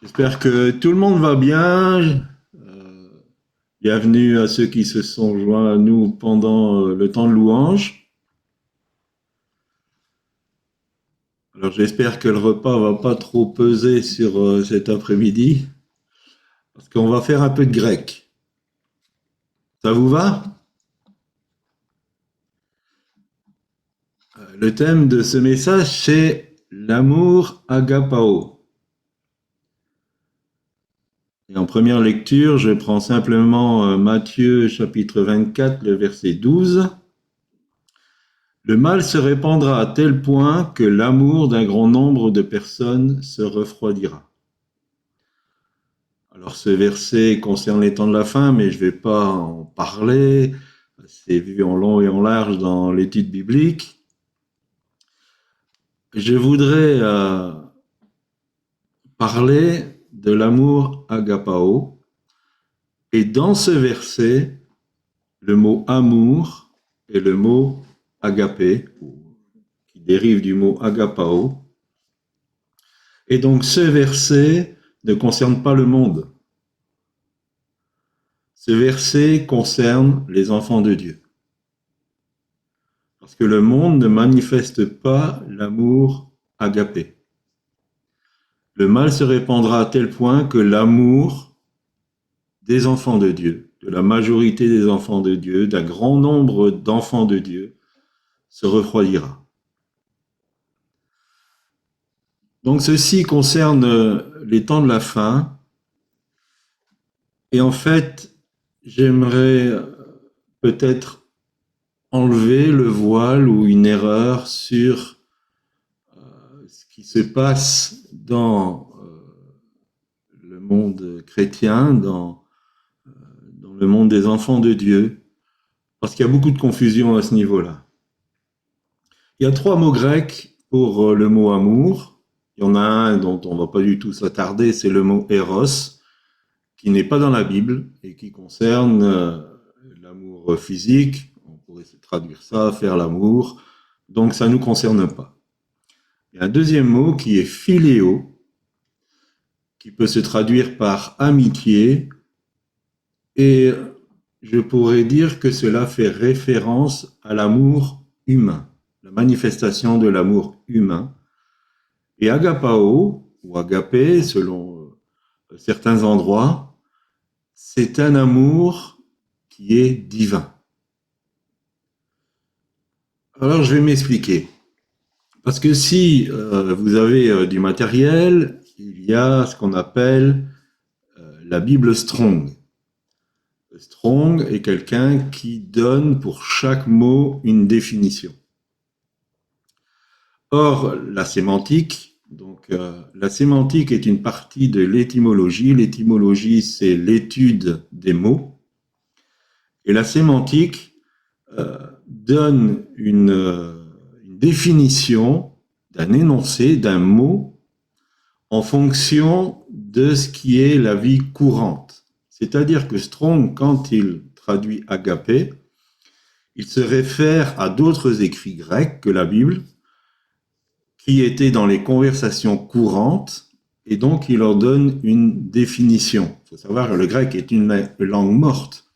J'espère que tout le monde va bien. Bienvenue à ceux qui se sont joints à nous pendant le temps de louange. Alors j'espère que le repas va pas trop peser sur cet après-midi, parce qu'on va faire un peu de grec. Ça vous va? Le thème de ce message, c'est l'amour agapao. Et en première lecture, je prends simplement Matthieu chapitre 24, le verset 12. Le mal se répandra à tel point que l'amour d'un grand nombre de personnes se refroidira. Alors ce verset concerne les temps de la fin, mais je ne vais pas en parler. C'est vu en long et en large dans l'étude biblique. Je voudrais parler de l'amour agapao. Et dans ce verset, le mot amour et le mot agapé, qui dérive du mot agapao. Et donc ce verset ne concerne pas le monde. Ce verset concerne les enfants de Dieu. Parce que le monde ne manifeste pas l'amour agapé. Le mal se répandra à tel point que l'amour des enfants de Dieu, de la majorité des enfants de Dieu, d'un grand nombre d'enfants de Dieu, se refroidira. Donc ceci concerne les temps de la fin. Et en fait, j'aimerais peut-être enlever le voile ou une erreur sur ce qui se passe dans le monde chrétien, dans le monde des enfants de Dieu, parce qu'il y a beaucoup de confusion à ce niveau-là. Il y a 3 mots grecs pour le mot amour. Il y en a un dont on ne va pas du tout s'attarder, c'est le mot eros, qui n'est pas dans la Bible et qui concerne l'amour physique. On pourrait se traduire ça, faire l'amour. Donc ça ne nous concerne pas. Il y a un deuxième mot qui est philéo, qui peut se traduire par amitié, et je pourrais dire que cela fait référence à l'amour humain, la manifestation de l'amour humain. Et agapao, ou agapé, selon certains endroits, c'est un amour qui est divin. Alors je vais m'expliquer. Parce que si vous avez du matériel, il y a ce qu'on appelle la Bible Strong. Strong est quelqu'un qui donne pour chaque mot une définition. Or, la sémantique, la sémantique est une partie de l'étymologie. L'étymologie, c'est l'étude des mots. Et la sémantique donne une définition d'un énoncé, d'un mot, en fonction de ce qui est la vie courante. C'est-à-dire que Strong, quand il traduit agapé, il se réfère à d'autres écrits grecs que la Bible, qui étaient dans les conversations courantes, et donc il leur donne une définition. Il faut savoir que le grec est une langue morte,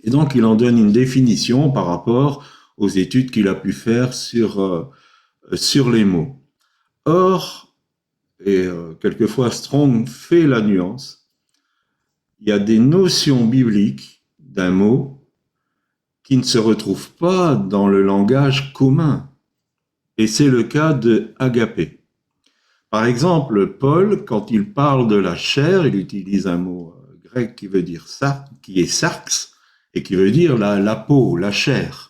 et donc il en donne une définition par rapport aux études qu'il a pu faire sur les mots. Or, et quelquefois Strong fait la nuance, il y a des notions bibliques d'un mot qui ne se retrouvent pas dans le langage commun. Et c'est le cas de agapé. Par exemple, Paul, quand il parle de la chair, il utilise un mot grec qui veut dire ça, qui est sarx, et qui veut dire la peau, la chair.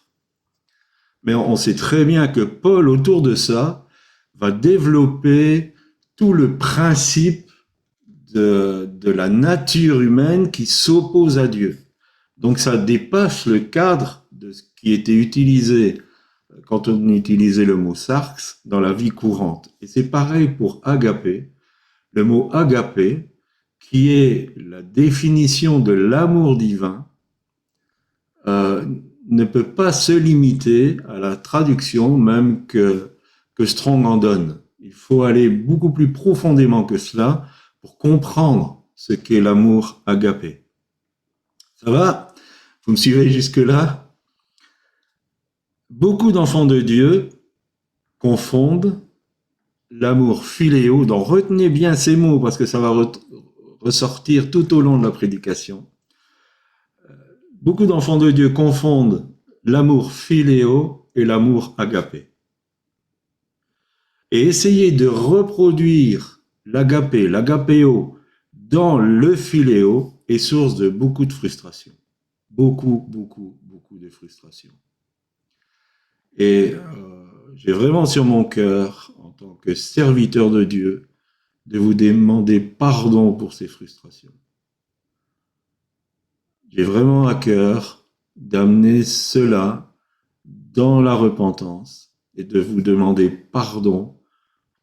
Mais on sait très bien que Paul, autour de ça, va développer tout le principe de la nature humaine qui s'oppose à Dieu. Donc ça dépasse le cadre de ce qui était utilisé quand on utilisait le mot sarx dans la vie courante. Et c'est pareil pour agapé. Le mot agapé, qui est la définition de l'amour divin, ne peut pas se limiter à la traduction même que Strong en donne. Il faut aller beaucoup plus profondément que cela pour comprendre ce qu'est l'amour agapé. Ça va? Vous me suivez jusque-là? Beaucoup d'enfants de Dieu confondent l'amour philéo, donc retenez bien ces mots parce que ça va ressortir tout au long de la prédication. Beaucoup d'enfants de Dieu confondent l'amour philéo et l'amour agapé. Et essayer de reproduire l'agapé, l'agapéo dans le philéo est source de beaucoup de frustration. Beaucoup de frustration. Et j'ai vraiment sur mon cœur, en tant que serviteur de Dieu, de vous demander pardon pour ces frustrations. J'ai vraiment à cœur d'amener cela dans la repentance et de vous demander pardon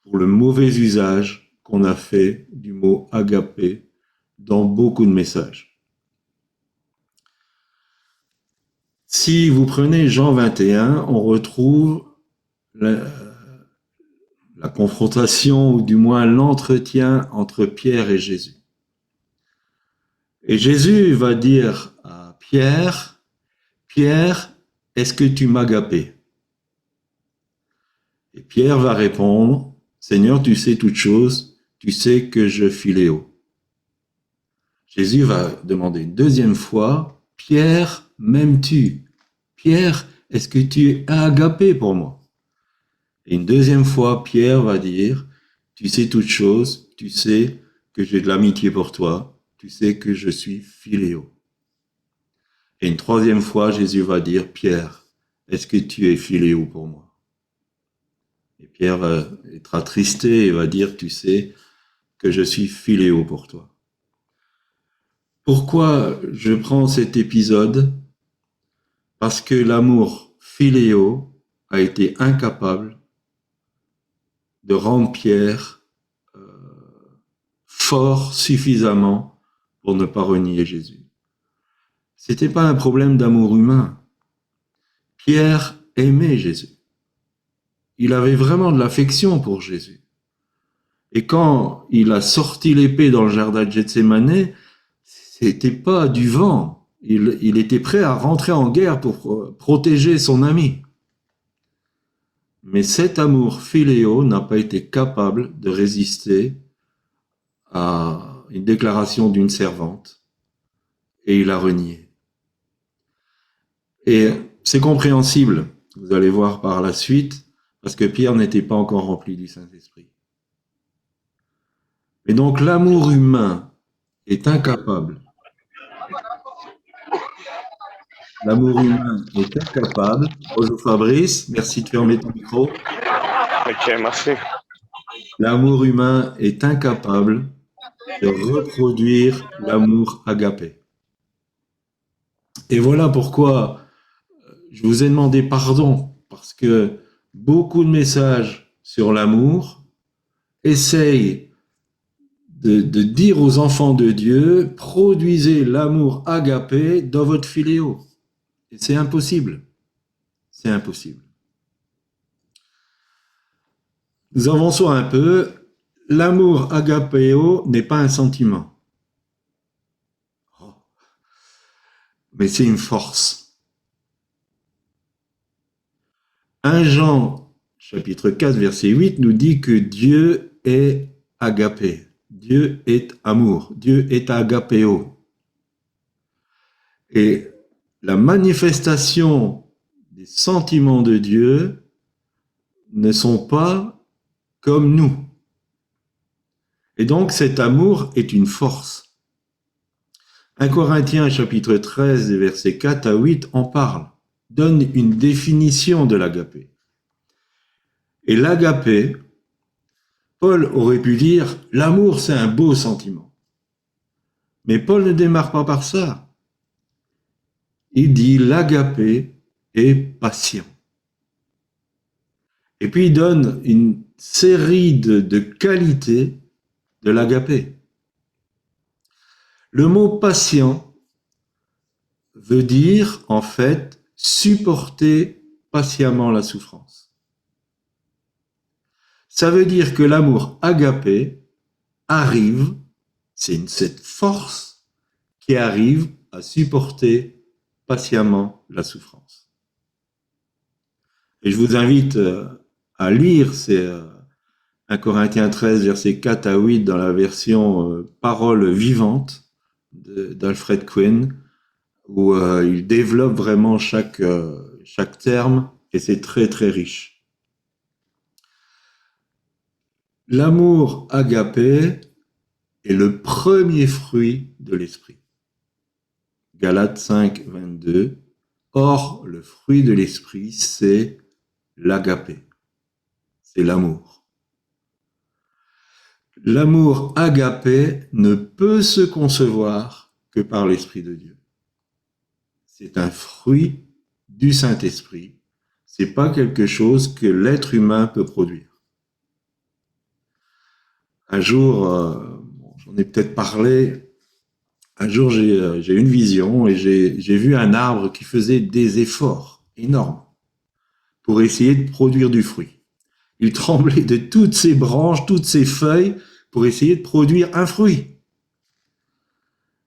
pour le mauvais usage qu'on a fait du mot agapé dans beaucoup de messages. Si vous prenez Jean 21, on retrouve la confrontation, ou du moins l'entretien entre Pierre et Jésus. Et Jésus va dire à Pierre, « Pierre, est-ce que tu m'agapes ?» Et Pierre va répondre, « Seigneur, tu sais toutes choses, tu sais que je philéo. » Jésus va demander une deuxième fois, « Pierre, m'aimes-tu? Pierre, est-ce que tu es agapé pour moi? » Et une deuxième fois, Pierre va dire, « Tu sais toutes choses, tu sais que j'ai de l'amitié pour toi, tu sais que je suis philéo. » Et une troisième fois, Jésus va dire, « Pierre, est-ce que tu es philéo pour moi? » Et Pierre va être attristé et va dire, « Tu sais que je suis philéo pour toi. » Pourquoi je prends cet épisode? Parce que l'amour philéo a été incapable de rendre Pierre fort suffisamment pour ne pas renier Jésus. C'était pas un problème d'amour humain. Pierre aimait Jésus. Il avait vraiment de l'affection pour Jésus. Et quand il a sorti l'épée dans le jardin de Gethsémanée, c'était pas du vent. Il était prêt à rentrer en guerre pour protéger son ami. Mais cet amour philéo n'a pas été capable de résister à une déclaration d'une servante. Et il a renié. Et c'est compréhensible, vous allez voir par la suite, parce que Pierre n'était pas encore rempli du Saint-Esprit. Et donc l'amour humain est incapable. L'amour humain est incapable. Bonjour Fabrice, merci de fermer ton micro. Ok, merci. L'amour humain est incapable de reproduire l'amour agapé. Et voilà pourquoi je vous ai demandé pardon, parce que beaucoup de messages sur l'amour essayent de dire aux enfants de Dieu, produisez l'amour agapé dans votre philéo. Et c'est impossible. C'est impossible. Nous avançons un peu. L'amour agapéo n'est pas un sentiment. Oh. Mais c'est une force. 1 Jean, chapitre 4, verset 8, nous dit que Dieu est agapé. Dieu est amour. Dieu est agapéo. Et la manifestation des sentiments de Dieu ne sont pas comme nous. Et donc cet amour est une force. 1 Corinthiens chapitre 13, versets 4 à 8 en parle, donne une définition de l'agapé. Et l'agapé, Paul aurait pu dire, l'amour c'est un beau sentiment. Mais Paul ne démarre pas par ça. Il dit l'agapé est patient. Et puis il donne une série de qualités de l'agapé. Le mot patient veut dire, en fait, supporter patiemment la souffrance. Ça veut dire que l'amour agapé arrive C'est cette force qui arrive à supporter patiemment la souffrance. Et je vous invite à lire, c'est 1 Corinthiens 13, versets 4 à 8 dans la version Parole vivante d'Alfred Quinn, où il développe vraiment chaque terme, et c'est très très riche. L'amour agapé est le premier fruit de l'esprit. Galates 5, 22. Or, le fruit de l'esprit, c'est l'agapé. C'est l'amour. L'amour agapé ne peut se concevoir que par l'Esprit de Dieu. C'est un fruit du Saint-Esprit. C'est pas quelque chose que l'être humain peut produire. Un jour, j'en ai peut-être parlé, un jour j'ai eu une vision et j'ai vu un arbre qui faisait des efforts énormes pour essayer de produire du fruit. Il tremblait de toutes ses branches, toutes ses feuilles pour essayer de produire un fruit.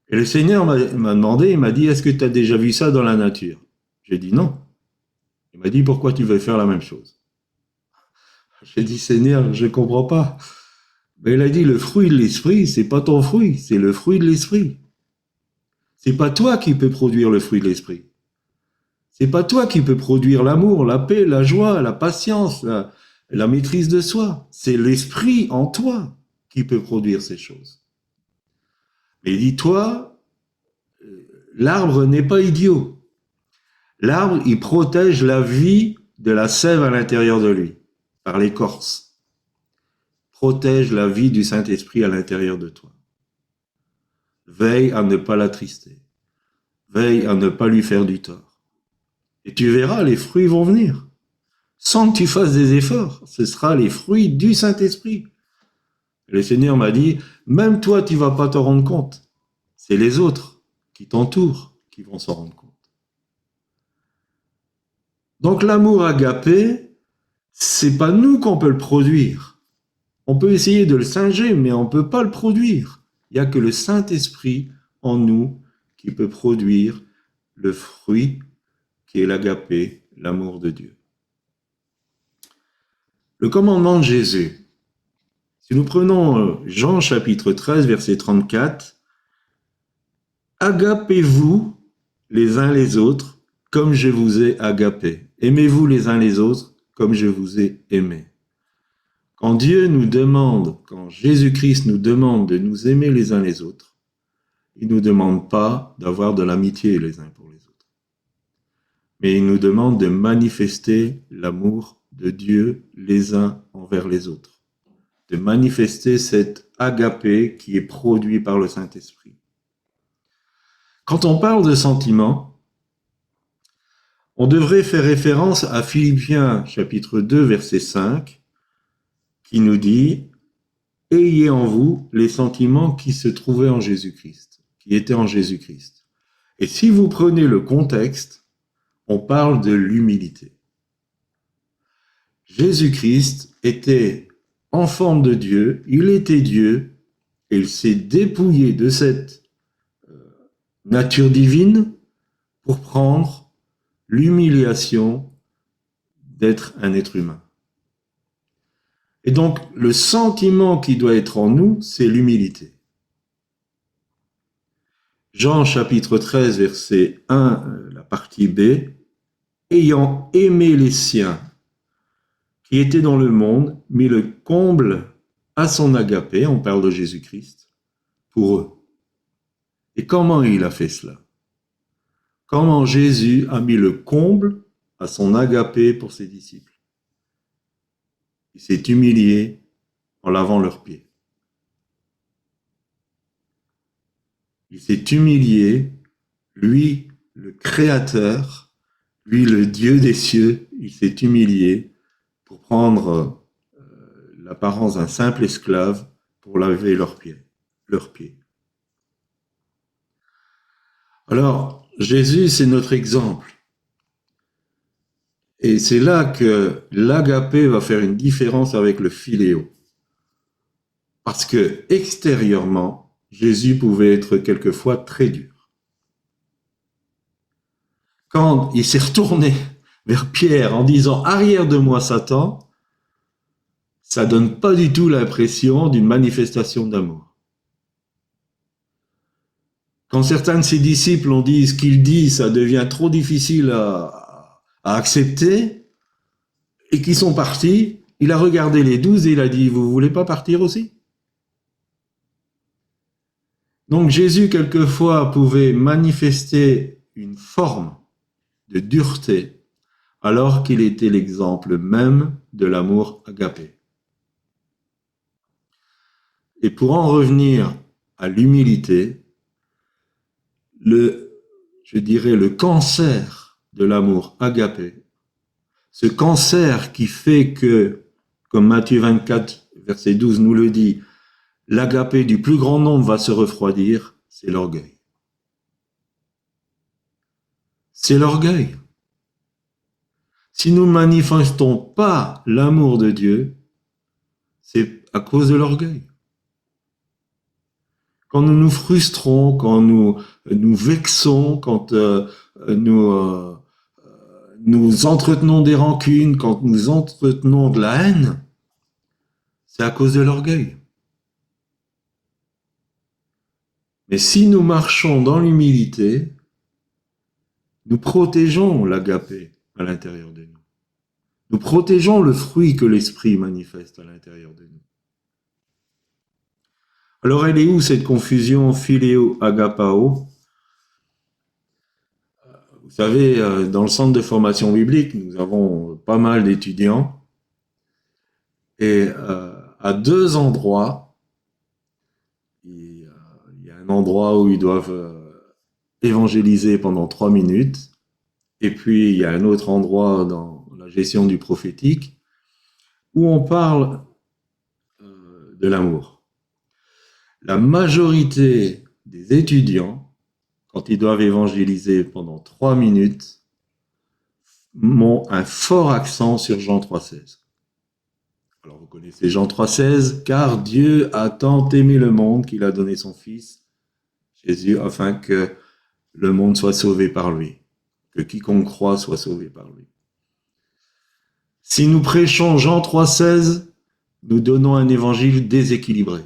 Et le Seigneur m'a demandé, il m'a dit, est-ce que tu as déjà vu ça dans la nature? J'ai dit non. Il m'a dit, pourquoi tu veux faire la même chose? J'ai dit, Seigneur, je ne comprends pas. Mais il a dit, le fruit de l'esprit, c'est pas ton fruit, c'est le fruit de l'esprit. C'est pas toi qui peux produire le fruit de l'esprit. C'est pas toi qui peux produire l'amour, la paix, la joie, la patience, la maîtrise de soi. C'est l'esprit en toi qui peut produire ces choses. Mais il dit, toi, l'arbre n'est pas idiot. L'arbre, il protège la vie de la sève à l'intérieur de lui, par l'écorce. Protège la vie du Saint-Esprit à l'intérieur de toi. Veille à ne pas l'attrister. Veille à ne pas lui faire du tort. Et tu verras, les fruits vont venir. Sans que tu fasses des efforts, ce sera les fruits du Saint-Esprit. Le Seigneur m'a dit, même toi, tu vas pas t'en rendre compte. C'est les autres qui t'entourent qui vont s'en rendre compte. Donc l'amour agapé, c'est pas nous qu'on peut le produire. On peut essayer de le singer, mais on peut pas le produire. Il y a que le Saint-Esprit en nous qui peut produire le fruit qui est l'agapé, l'amour de Dieu. Le commandement de Jésus. Si nous prenons Jean chapitre 13, verset 34, agapez-vous les uns les autres comme je vous ai agapé. Aimez-vous les uns les autres comme je vous ai aimé. Quand Dieu nous demande, quand Jésus-Christ nous demande de nous aimer les uns les autres, il ne nous demande pas d'avoir de l'amitié les uns pour les autres. Mais il nous demande de manifester l'amour de Dieu les uns envers les autres. De manifester cet agapé qui est produit par le Saint-Esprit. Quand on parle de sentiments, on devrait faire référence à Philippiens chapitre 2 verset 5 qui nous dit « Ayez en vous les sentiments qui se trouvaient en Jésus-Christ, qui étaient en Jésus-Christ. » Et si vous prenez le contexte, on parle de l'humilité. Jésus-Christ était en forme de Dieu, il était Dieu, et il s'est dépouillé de cette nature divine pour prendre l'humiliation d'être un être humain. Et donc, le sentiment qui doit être en nous, c'est l'humilité. Jean chapitre 13, verset 1, la partie B, « Ayant aimé les siens qui étaient dans le monde, mit le comble à son agapé, on parle de Jésus-Christ, pour eux. » Et comment il a fait cela? Comment Jésus a mis le comble à son agapé pour ses disciples? Il s'est humilié en lavant leurs pieds. Il s'est humilié, lui, le Créateur, lui, le Dieu des cieux, il s'est humilié pour prendre l'apparence d'un simple esclave pour laver leurs pieds. Alors, Jésus, c'est notre exemple. Et c'est là que l'agapé va faire une différence avec le philéo. Parce que extérieurement, Jésus pouvait être quelquefois très dur. Quand il s'est retourné vers Pierre en disant « Arrière de moi, Satan », ça donne pas du tout l'impression d'une manifestation d'amour. Quand certains de ses disciples ont dit ce qu'il dit, ça devient trop difficile à accepter, et qu'ils sont partis, il a regardé les 12 et il a dit, vous voulez pas partir aussi? Donc Jésus, quelquefois, pouvait manifester une forme de dureté, alors qu'il était l'exemple même de l'amour agapé. Et pour en revenir à l'humilité, je dirais le cancer de l'amour agapé, ce cancer qui fait que, comme Matthieu 24, verset 12 nous le dit, l'agapé du plus grand nombre va se refroidir, c'est l'orgueil. C'est l'orgueil. Si nous ne manifestons pas l'amour de Dieu, c'est à cause de l'orgueil. Quand nous nous frustrons, quand nous vexons, quand nous entretenons des rancunes, quand nous entretenons de la haine, c'est à cause de l'orgueil. Mais si nous marchons dans l'humilité, nous protégeons l'agapé à l'intérieur de nous. Nous protégeons le fruit que l'Esprit manifeste à l'intérieur de nous. Alors elle est où cette confusion philéo-agapao? Vous savez, dans le centre de formation biblique, nous avons pas mal d'étudiants et à 2 endroits, il y a un endroit où ils doivent évangéliser pendant 3 minutes et puis il y a un autre endroit dans la gestion du prophétique où on parle de l'amour. La majorité des étudiants, quand ils doivent évangéliser pendant 3 minutes, ont un fort accent sur Jean 3,16. Alors vous connaissez Jean 3,16, car Dieu a tant aimé le monde qu'il a donné son Fils, Jésus, afin que le monde soit sauvé par lui, que quiconque croit soit sauvé par lui. Si nous prêchons Jean 3,16, nous donnons un évangile déséquilibré.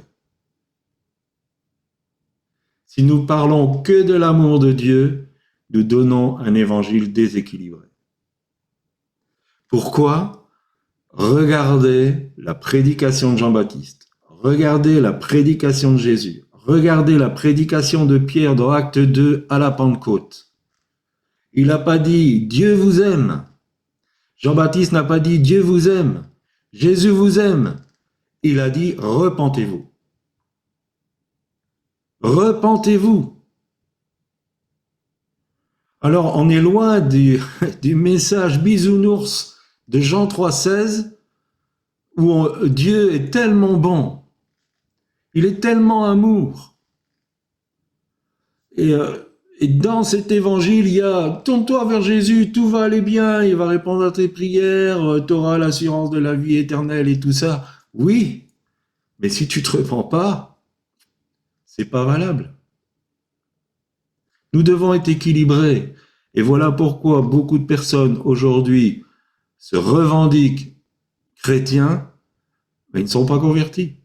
Si nous parlons que de l'amour de Dieu, nous donnons un évangile déséquilibré. Pourquoi? Regardez la prédication de Jean-Baptiste, regardez la prédication de Jésus, regardez la prédication de Pierre dans Acte 2 à la Pentecôte. Il n'a pas dit « Dieu vous aime ». Jean-Baptiste n'a pas dit « Dieu vous aime ». Jésus vous aime. Il a dit « Repentez-vous ». Repentez-vous. Alors, on est loin du message bisounours de Jean 3,16 où Dieu est tellement bon, il est tellement amour. Et dans cet évangile, il y a « Tourne-toi vers Jésus, tout va aller bien, il va répondre à tes prières, tu auras l'assurance de la vie éternelle et tout ça. » Oui, mais si tu ne te repens pas, c'est pas valable. Nous devons être équilibrés. Et voilà pourquoi beaucoup de personnes aujourd'hui se revendiquent chrétiens, mais ils ne sont pas convertis.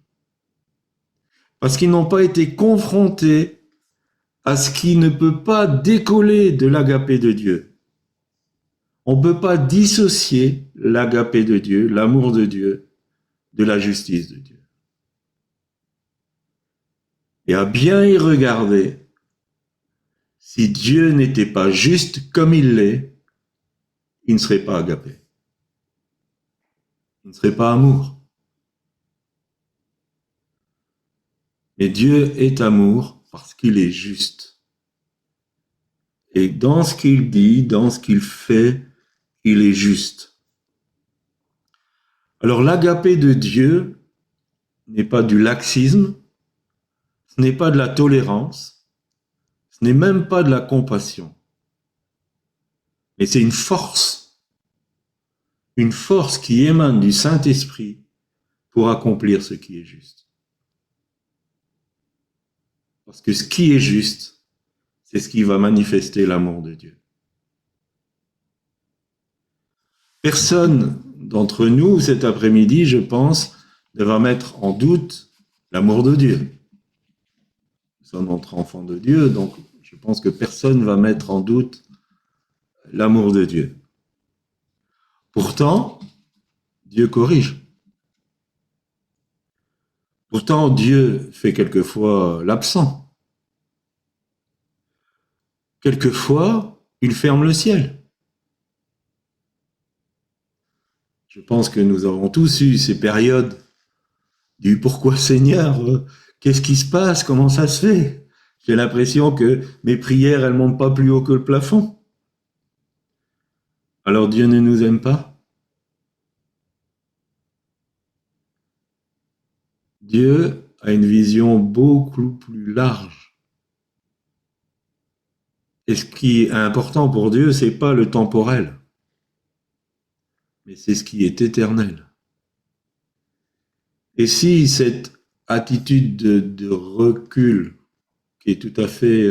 Parce qu'ils n'ont pas été confrontés à ce qui ne peut pas décoller de l'agapé de Dieu. On ne peut pas dissocier l'agapé de Dieu, l'amour de Dieu, de la justice de Dieu. Et à bien y regarder, si Dieu n'était pas juste comme il l'est, il ne serait pas agapé. Il ne serait pas amour. Mais Dieu est amour parce qu'il est juste. Et dans ce qu'il dit, dans ce qu'il fait, il est juste. Alors l'agapé de Dieu n'est pas du laxisme, ce n'est pas de la tolérance, ce n'est même pas de la compassion. Mais c'est une force qui émane du Saint-Esprit pour accomplir ce qui est juste. Parce que ce qui est juste, c'est ce qui va manifester l'amour de Dieu. Personne d'entre nous, cet après-midi, je pense, ne va mettre en doute l'amour de Dieu. Nous sommes entre enfants de Dieu, donc je pense que personne ne va mettre en doute l'amour de Dieu. Pourtant, Dieu corrige. Pourtant, Dieu fait quelquefois l'absent. Quelquefois, il ferme le ciel. Je pense que nous avons tous eu ces périodes du pourquoi Seigneur, qu'est-ce qui se passe, comment ça se fait? J'ai l'impression que mes prières, elles montent pas plus haut que le plafond. Alors Dieu ne nous aime pas? Dieu a une vision beaucoup plus large. Et ce qui est important pour Dieu, c'est pas le temporel, mais c'est ce qui est éternel. Et si cette attitude de recul, qui est tout à fait,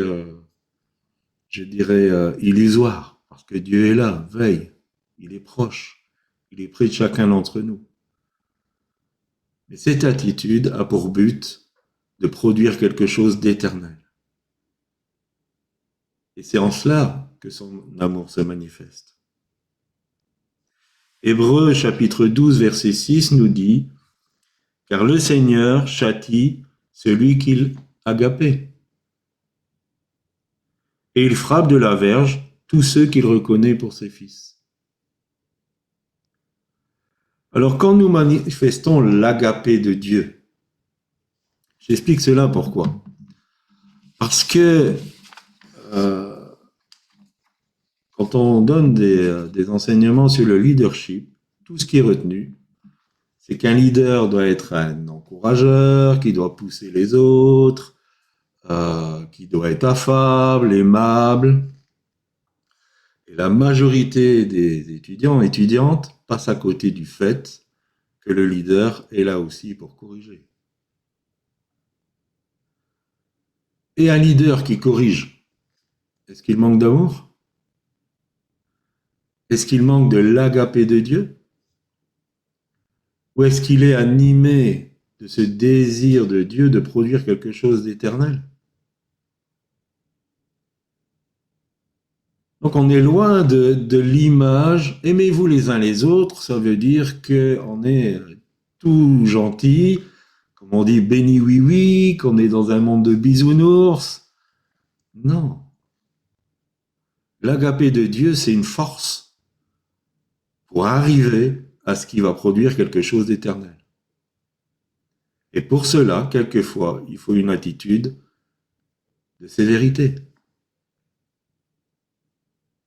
je dirais, illusoire, parce que Dieu est là, veille, il est proche, il est près de chacun d'entre nous. Mais cette attitude a pour but de produire quelque chose d'éternel. Et c'est en cela que son amour se manifeste. Hébreux chapitre 12 verset 6 nous dit « Car le Seigneur châtie celui qu'il agapé. Et il frappe de la verge tous ceux qu'il reconnaît pour ses fils. » Alors quand nous manifestons l'agapé de Dieu, j'explique cela pourquoi. Parce que quand on donne des enseignements sur le leadership, tout ce qui est retenu, c'est qu'un leader doit être un encourageur, qui doit pousser les autres, qui doit être affable, aimable. Et la majorité des étudiants et étudiantes passent à côté du fait que le leader est là aussi pour corriger. Et un leader qui corrige, est-ce qu'il manque d'amour? Est-ce qu'il manque de l'agapé de Dieu? Ou est-ce qu'il est animé de ce désir de Dieu de produire quelque chose d'éternel? Donc on est loin de l'image « aimez-vous les uns les autres », ça veut dire qu'on est tout gentil, comme on dit « béni oui oui », qu'on est dans un monde de bisounours. Non. L'agapé de Dieu, c'est une force pour arriver à ce qui va produire quelque chose d'éternel. Et pour cela, quelquefois, il faut une attitude de sévérité.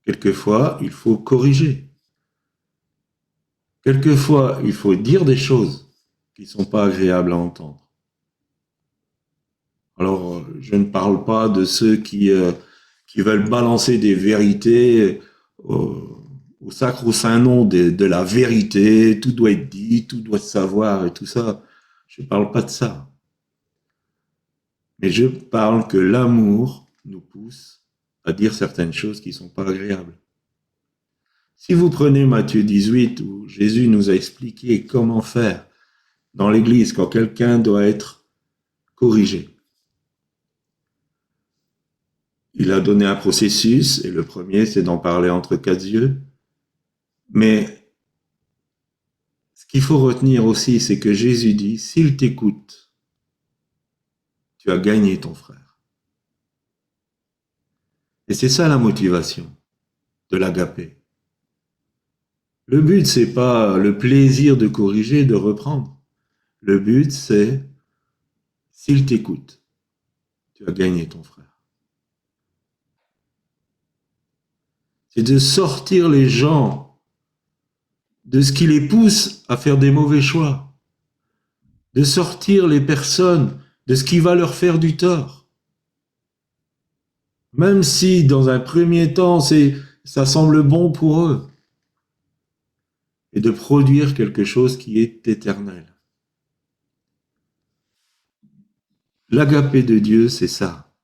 Quelquefois, il faut corriger. Quelquefois, il faut dire des choses qui ne sont pas agréables à entendre. Alors, je ne parle pas de ceux qui veulent balancer des vérités au sacro-saint nom de la vérité, tout doit être dit, tout doit se savoir et tout ça. Je ne parle pas de ça. Mais je parle que l'amour nous pousse à dire certaines choses qui ne sont pas agréables. Si vous prenez Matthieu 18, où Jésus nous a expliqué comment faire dans l'Église quand quelqu'un doit être corrigé, il a donné un processus, et le premier, c'est d'en parler entre quatre yeux. Mais ce qu'il faut retenir aussi, c'est que Jésus dit, s'il t'écoute, tu as gagné ton frère. Et c'est ça la motivation de l'agapé. Le but, c'est pas le plaisir de corriger, de reprendre. Le but, c'est, s'il t'écoute, tu as gagné ton frère. C'est de sortir les gens de ce qui les pousse à faire des mauvais choix, de sortir les personnes de ce qui va leur faire du tort. Même si, dans un premier temps, ça semble bon pour eux, et de produire quelque chose qui est éternel. L'agapé de Dieu, c'est ça.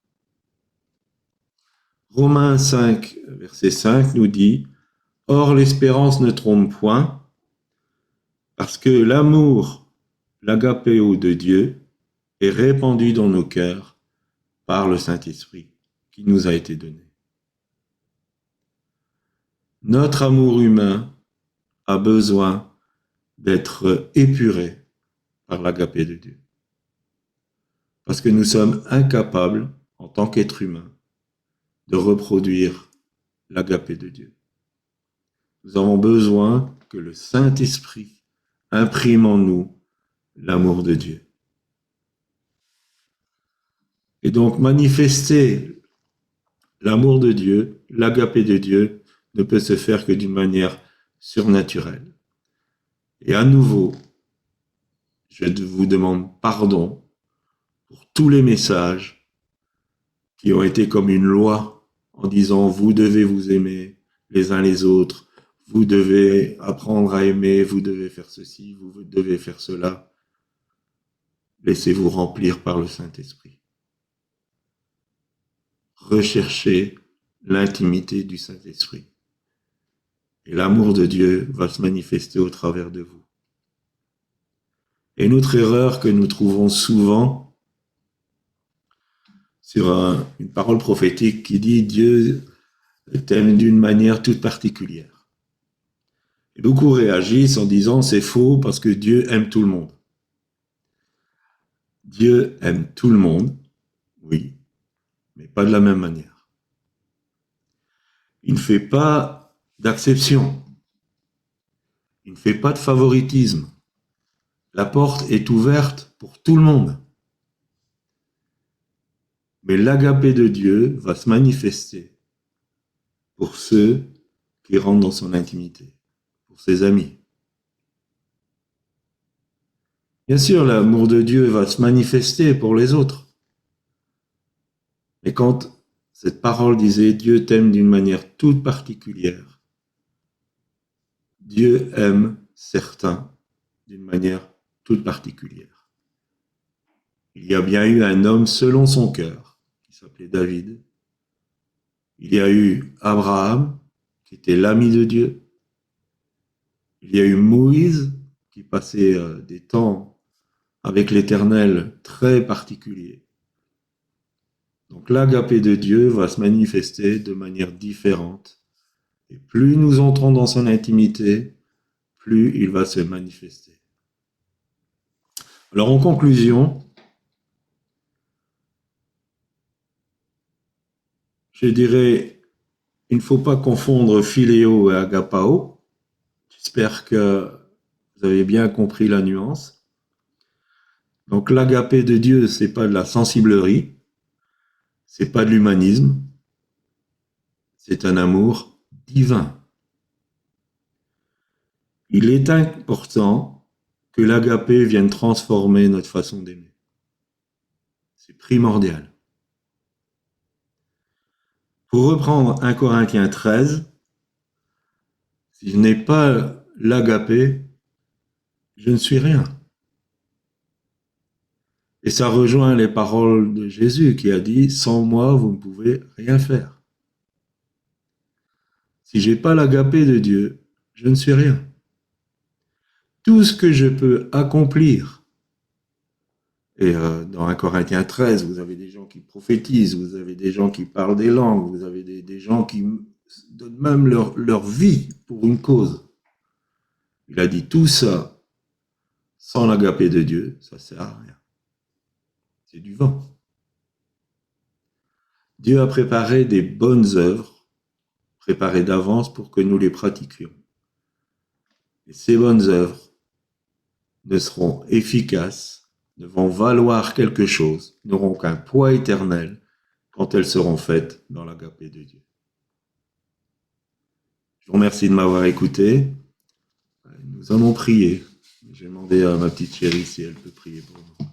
Romains 5, verset 5 nous dit « Or l'espérance ne trompe point, parce que l'amour, l'agapéo de Dieu, est répandu dans nos cœurs par le Saint-Esprit qui nous a été donné. » Notre amour humain a besoin d'être épuré par l'agapé de Dieu. Parce que nous sommes incapables, en tant qu'être humain, de reproduire l'agapé de Dieu. Nous avons besoin que le Saint-Esprit imprime en nous l'amour de Dieu. Et donc manifester l'amour de Dieu, l'agapé de Dieu, ne peut se faire que d'une manière surnaturelle. Et à nouveau, je vous demande pardon pour tous les messages qui ont été comme une loi en disant vous devez vous aimer les uns les autres, vous devez apprendre à aimer, vous devez faire ceci, vous devez faire cela. Laissez-vous remplir par le Saint-Esprit. Recherchez l'intimité du Saint-Esprit. Et l'amour de Dieu va se manifester au travers de vous. Et une autre erreur que nous trouvons souvent sur une parole prophétique qui dit Dieu t'aime d'une manière toute particulière. Et beaucoup réagissent en disant c'est faux parce que Dieu aime tout le monde. Dieu aime tout le monde, oui, mais pas de la même manière. Il ne fait pas d'acception. Il ne fait pas de favoritisme. La porte est ouverte pour tout le monde. Mais l'agapé de Dieu va se manifester pour ceux qui rentrent dans son intimité, pour ses amis. Bien sûr, l'amour de Dieu va se manifester pour les autres. Mais quand cette parole disait « Dieu t'aime d'une manière toute particulière », Dieu aime certains d'une manière toute particulière. Il y a bien eu un homme selon son cœur, qui s'appelait David. Il y a eu Abraham, qui était l'ami de Dieu. Il y a eu Moïse, qui passait des temps avec l'Éternel très particuliers. Donc l'agapé de Dieu va se manifester de manière différente. Et plus nous entrons dans son intimité, plus il va se manifester. Alors en conclusion, je dirais, il ne faut pas confondre philéo et agapao. J'espère que vous avez bien compris la nuance. Donc l'agapé de Dieu, c'est pas de la sensiblerie, c'est pas de l'humanisme, c'est un amour divin. Il est important que l'agapé vienne transformer notre façon d'aimer. C'est primordial. Pour reprendre 1 Corinthiens 13, si je n'ai pas l'agapé, je ne suis rien. Et ça rejoint les paroles de Jésus qui a dit « Sans moi, vous ne pouvez rien faire ». Si je n'ai pas l'agapé de Dieu, je ne suis rien. Tout ce que je peux accomplir, et dans 1 Corinthiens 13, vous avez des gens qui prophétisent, vous avez des gens qui parlent des langues, vous avez des gens qui donnent même leur vie pour une cause. Il a dit tout ça, sans l'agapé de Dieu, ça ne sert à rien. C'est du vent. Dieu a préparé des bonnes œuvres, préparées d'avance pour que nous les pratiquions. Et ces bonnes œuvres ne seront efficaces, ne vont valoir quelque chose, n'auront qu'un poids éternel quand elles seront faites dans l'agapé de Dieu. Je vous remercie de m'avoir écouté. Nous allons prier. J'ai demandé à ma petite chérie si elle peut prier pour nous.